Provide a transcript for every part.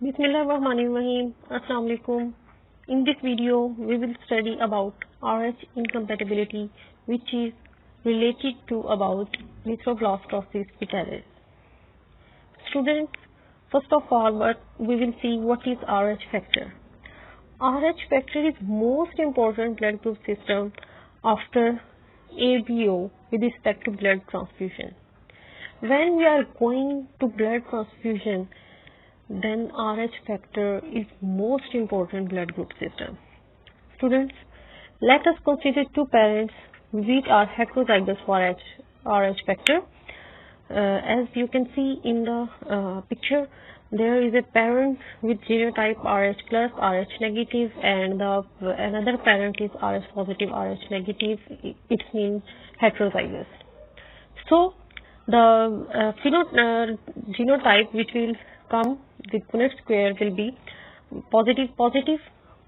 Bismillahirrahmanirrahim. Assalamu alaikum. In this video, we will study about RH incompatibility, which is related to about erythroblastosis picaris. Students, first of all, we will see what is RH factor. RH factor is most important blood group system after ABO with respect to blood transfusion. When we are going to blood transfusion, then RH factor is most important blood group system. Students, let us consider two parents which are heterozygous for RH factor. As you can see in the picture, there is a parent with genotype RH plus, RH negative, and another parent is RH positive, RH negative. It means heterozygous. So the genotype which will come with Punnett square will be positive positive,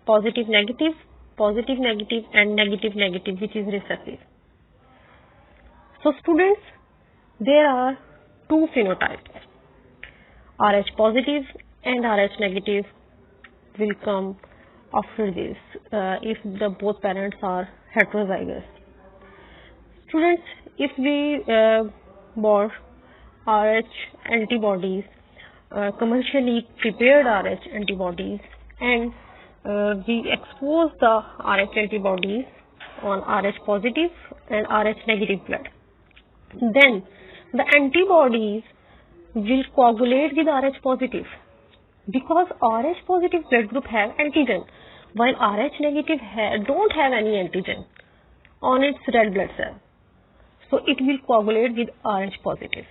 positive negative, positive negative, and negative negative, which is recessive. So students, there are two phenotypes. RH positive and RH negative will come after this if the both parents are heterozygous. Students, if we bought RH antibodies, commercially prepared RH antibodies, and we expose the RH antibodies on RH positive and RH negative blood, then the antibodies will coagulate with RH positive because RH positive blood group have antigen, while RH negative don't have any antigen on its red blood cell. So it will coagulate with RH positive.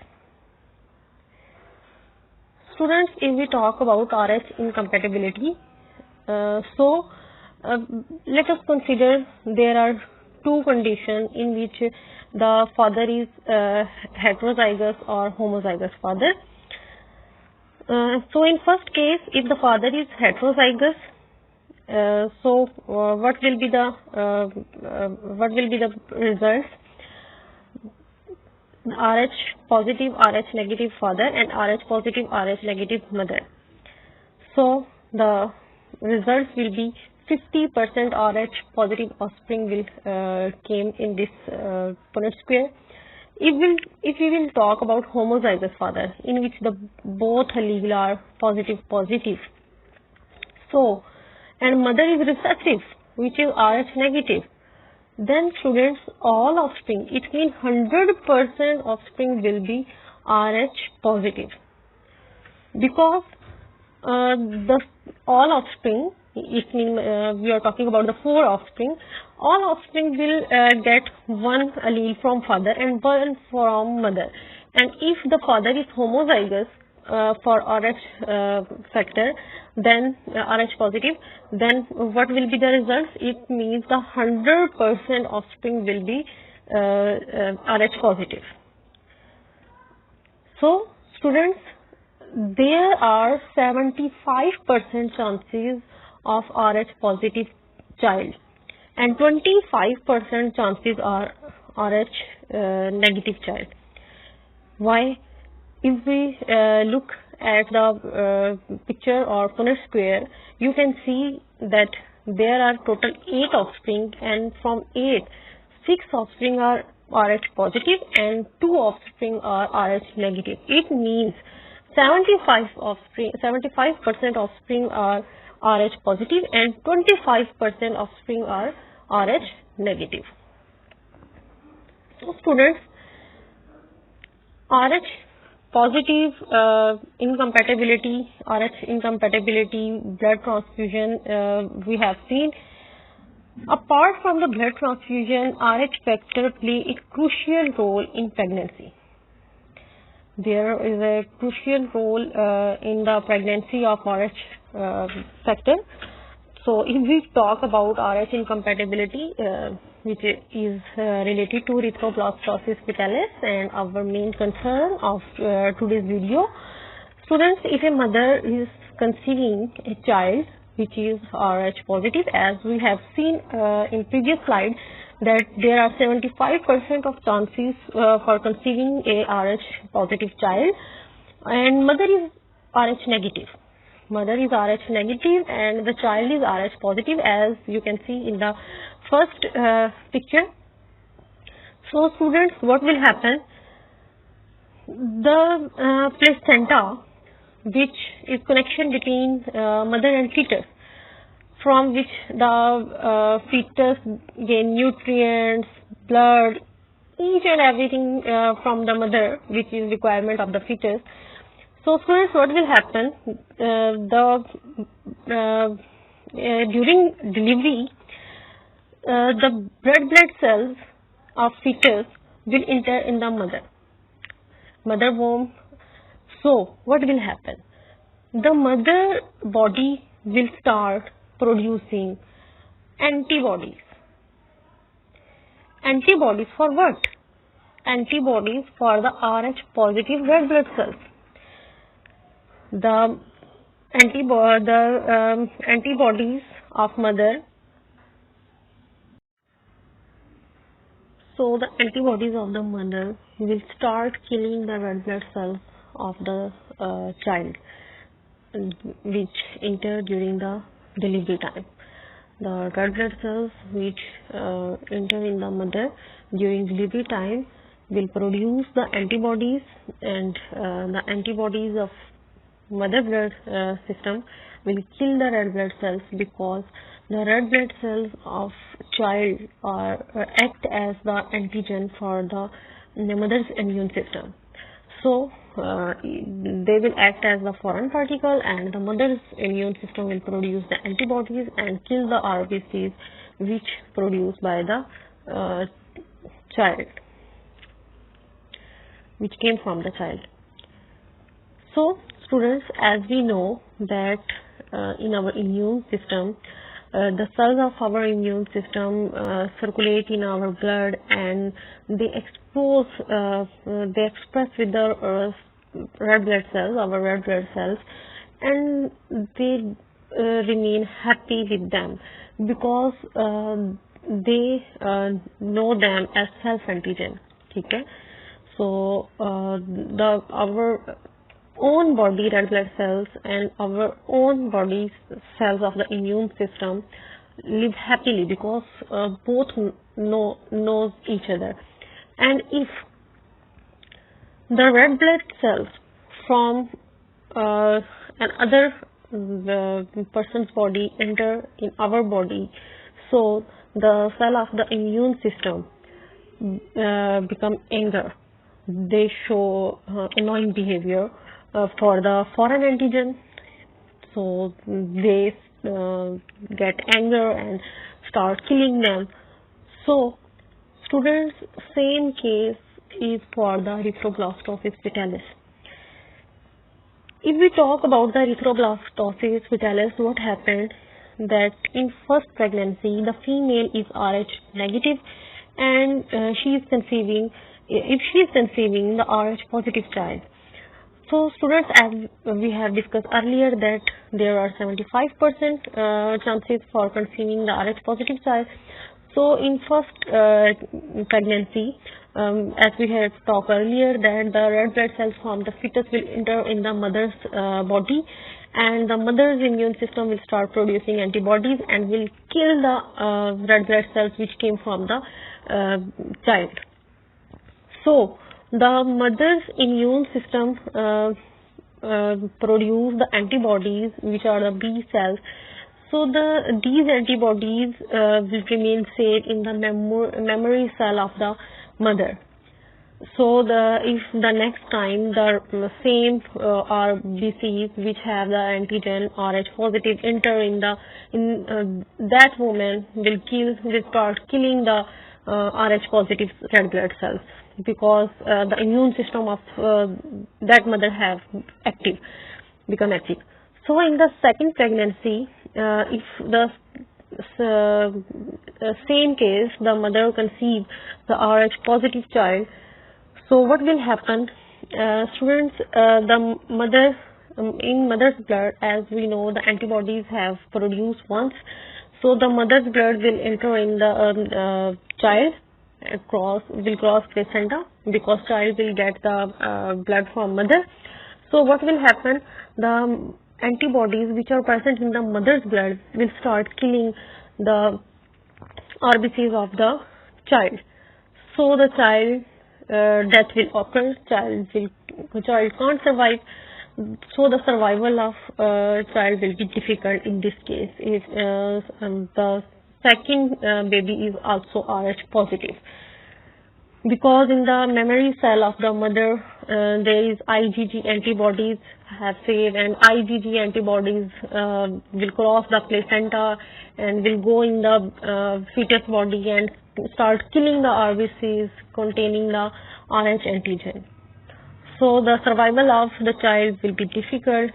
Students, if we talk about RH incompatibility, let us consider there are two conditions in which the father is heterozygous or homozygous father. So in first case, if the father is heterozygous, what will be the results? RH positive, RH negative father and RH positive, RH negative mother. So the results will be 50% RH positive offspring will came in this Punnett square. If we will talk about homozygous father, in which the both allele are positive, so and mother is recessive, which is RH negative, then students, all offspring, it means 100% offspring will be RH positive, because all offspring, it means we are talking about the four offspring, all offspring will get one allele from father and one from mother. And if the father is homozygous for RH factor, then RH positive, then what will be the results? It means the 100% offspring will be RH positive. So students, there are 75% chances of RH positive child and 25% chances are RH negative child. Why? If we look at the picture or Punnett square, you can see that there are total 8 offspring, and from 8, 6 offspring are RH positive and 2 offspring are RH negative. It means 75% offspring are RH positive and 25% offspring are RH negative. So students, RH positive incompatibility, RH incompatibility, blood transfusion, we have seen. Apart from the blood transfusion, RH factor play a crucial role in pregnancy. There is a crucial role in the pregnancy of RH factor. So if we talk about RH incompatibility, which is related to erythroblastosis picaris and our main concern of today's video. Students, if a mother is conceiving a child which is RH positive, as we have seen in previous slide, that there are 75% of chances for conceiving a RH positive child, and mother is RH negative. mother is Rh negative and the child is Rh positive, as you can see in the first picture. So students, what will happen? The placenta, which is connection between mother and fetus, from which the fetus gain nutrients, blood, each and everything from the mother, which is requirement of the fetus. So students, what will happen? During delivery, the red blood cells of fetus will enter in the mother womb. So what will happen? The mother body will start producing antibodies. Antibodies for what? Antibodies for the Rh positive red blood cells. The antibodies of mother. So the antibodies of the mother will start killing the red blood cells of the child, which enter during the delivery time. The red blood cells which enter in the mother during delivery time will produce the antibodies, and the antibodies of mother blood system will kill the red blood cells, because the red blood cells of child act as the antigen for the mother's immune system. So they will act as the foreign particle, and the mother's immune system will produce the antibodies and kill the RBCs which produced by the child, which came from the child. So students, as we know that in our immune system, the cells of our immune system circulate in our blood, and they express with the red blood cells, our red blood cells, and they remain happy with them, because they know them as self-antigen. Okay? So our own body red blood cells and our own body cells of the immune system live happily, because both knows each other. And if the red blood cells from another person's body enter in our body, so the cell of the immune system become anger. They show annoying behavior for the foreign antigen, so they get anger and start killing them. So students, same case is for the erythroblastosis fetalis. If we talk about the erythroblastosis fetalis, what happened? That in first pregnancy, the female is Rh negative, and she is conceiving. If she is conceiving the Rh positive child. So students, as we have discussed earlier, that there are 75% chances for conceiving the Rh positive child. So in first pregnancy, as we had talked earlier, that the red blood cells from the fetus will enter in the mother's body, and the mother's immune system will start producing antibodies and will kill the red blood cells which came from the child. So the mother's immune system produce the antibodies, which are the B cells. So these antibodies will remain saved in the memory cell of the mother. So if the next time the same RBCs which have the antigen Rh positive enter in that woman will start killing the Rh positive red blood cells, because the immune system of that mother become active. So in the second pregnancy, if the same case, the mother conceives the Rh positive child, so what will happen? Students, the mother, in mother's blood, as we know, the antibodies have produced once, so the mother's blood will enter in the child, will cross placenta, because child will get the blood from mother. So what will happen? The antibodies which are present in the mother's blood will start killing the RBCs of the child. So the child death will occur. Child can't survive. So the survival of child will be difficult in this case if the second baby is also Rh positive, because in the memory cell of the mother there is IgG antibodies have saved, and IgG antibodies will cross the placenta and will go in the fetus body and start killing the RBCs containing the Rh antigen. So the survival of the child will be difficult.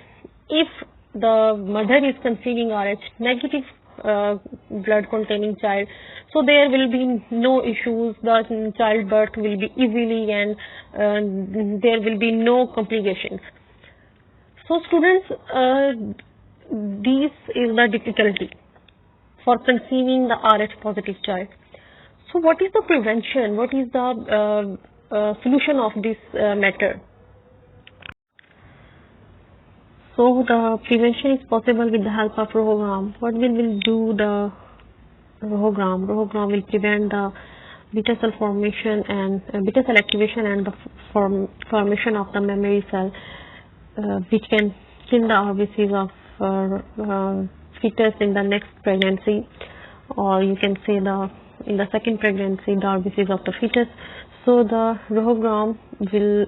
If the mother is conceiving Rh negative blood containing child, so there will be no issues. The childbirth will be easily and there will be no complications. So students, this is the difficulty for conceiving the Rh positive child. So what is the prevention? What is the solution of this matter? So the prevention is possible with the help of RoHoGram. What will do the RoHoGram? RoHoGram will prevent the beta cell formation and beta cell activation and the formation of the memory cell, which can kill the RBCs of fetus in the next pregnancy, or you can say in the second pregnancy the RBCs of the fetus. So the RoHoGram will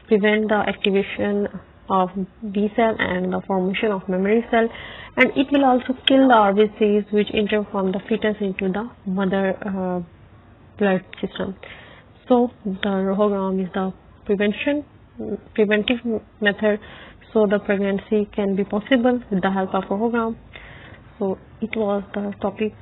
prevent the activation of B cell and the formation of memory cell, and it will also kill the RBCs which enter from the fetus into the mother blood system. So the RoHoGram is the preventive method, so the pregnancy can be possible with the help of RoHoGram. So it was the topic